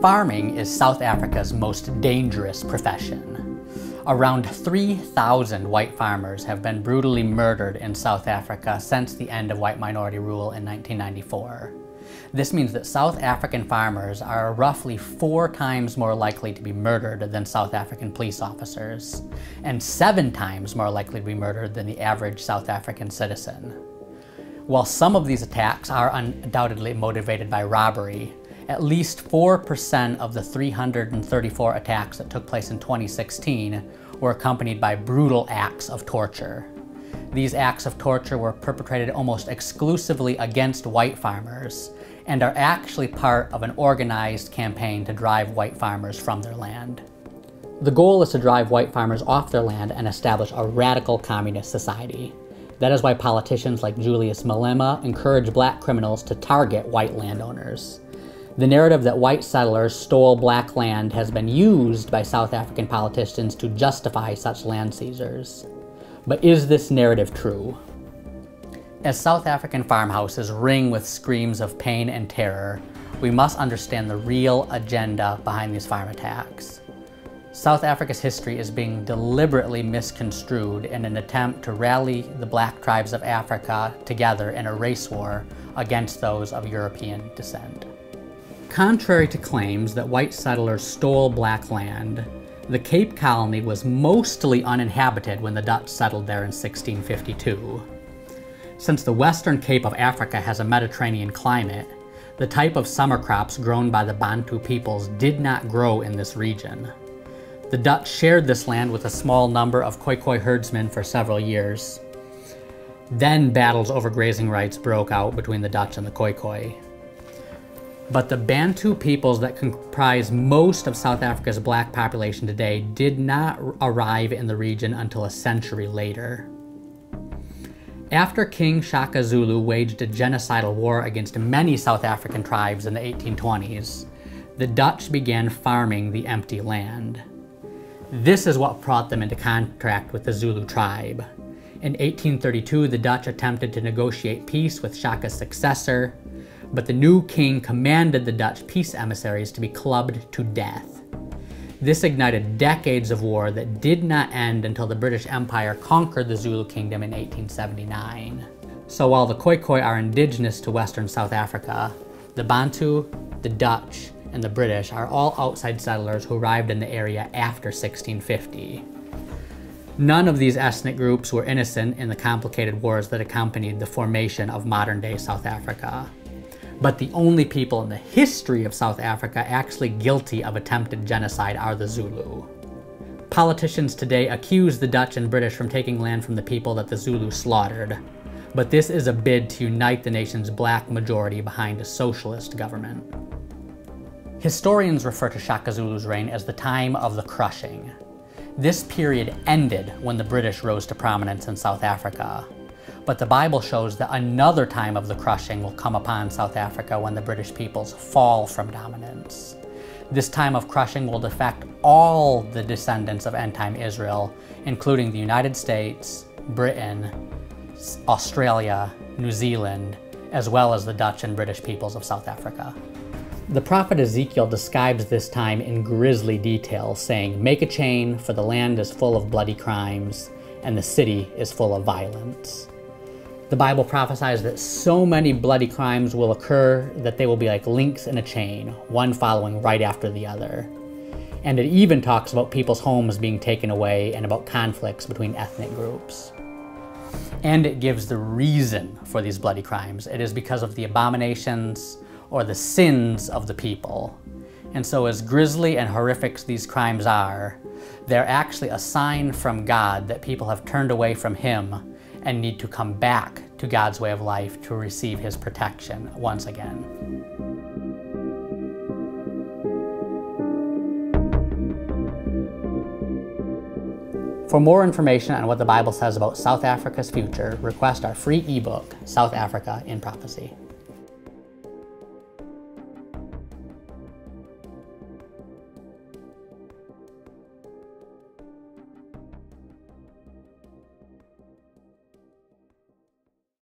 Farming is South Africa's most dangerous profession. Around 3,000 white farmers have been brutally murdered in South Africa since the end of white minority rule in 1994. This means that South African farmers are roughly 4 times more likely to be murdered than South African police officers, and 7 times more likely to be murdered than the average South African citizen. While some of these attacks are undoubtedly motivated by robbery, at least 4% of the 334 attacks that took place in 2016 were accompanied by brutal acts of torture. These acts of torture were perpetrated almost exclusively against white farmers and are actually part of an organized campaign to drive white farmers from their land. The goal is to drive white farmers off their land and establish a radical communist society. That is why politicians like Julius Malema encourage black criminals to target white landowners. The narrative that white settlers stole black land has been used by South African politicians to justify such land seizures. But is this narrative true? As South African farmhouses ring with screams of pain and terror, we must understand the real agenda behind these farm attacks. South Africa's history is being deliberately misconstrued in an attempt to rally the black tribes of Africa together in a race war against those of European descent. Contrary to claims that white settlers stole black land, the Cape Colony was mostly uninhabited when the Dutch settled there in 1652. Since the western Cape of Africa has a Mediterranean climate, the type of summer crops grown by the Bantu peoples did not grow in this region. The Dutch shared this land with a small number of Khoikhoi herdsmen for several years. Then battles over grazing rights broke out between the Dutch and the Khoikhoi. But the Bantu peoples that comprise most of South Africa's black population today did not arrive in the region until a century later. After King Shaka Zulu waged a genocidal war against many South African tribes in the 1820s, the Dutch began farming the empty land. This is what brought them into contact with the Zulu tribe. In 1832, the Dutch attempted to negotiate peace with Shaka's successor, but the new king commanded the Dutch peace emissaries to be clubbed to death. This ignited decades of war that did not end until the British Empire conquered the Zulu kingdom in 1879. So while the Khoikhoi are indigenous to Western South Africa, the Bantu, the Dutch, and the British are all outside settlers who arrived in the area after 1650. None of these ethnic groups were innocent in the complicated wars that accompanied the formation of modern-day South Africa. But the only people in the history of South Africa actually guilty of attempted genocide are the Zulu. Politicians today accuse the Dutch and British from taking land from the people that the Zulu slaughtered, but this is a bid to unite the nation's black majority behind a socialist government. Historians refer to Shaka Zulu's reign as the time of the crushing. This period ended when the British rose to prominence in South Africa. But the Bible shows that another time of the crushing will come upon South Africa when the British peoples fall from dominance. This time of crushing will affect all the descendants of end-time Israel, including the United States, Britain, Australia, New Zealand, as well as the Dutch and British peoples of South Africa. The prophet Ezekiel describes this time in grisly detail, saying, "Make a chain, for the land is full of bloody crimes, and the city is full of violence." The Bible prophesies that so many bloody crimes will occur that they will be like links in a chain, one following right after the other. And it even talks about people's homes being taken away and about conflicts between ethnic groups. And it gives the reason for these bloody crimes. It is because of the abominations or the sins of the people. And so as grisly and horrific these crimes are, they're actually a sign from God that people have turned away from Him and need to come back to God's way of life to receive His protection once again. For more information on what the Bible says about South Africa's future, request our free ebook, South Africa in Prophecy.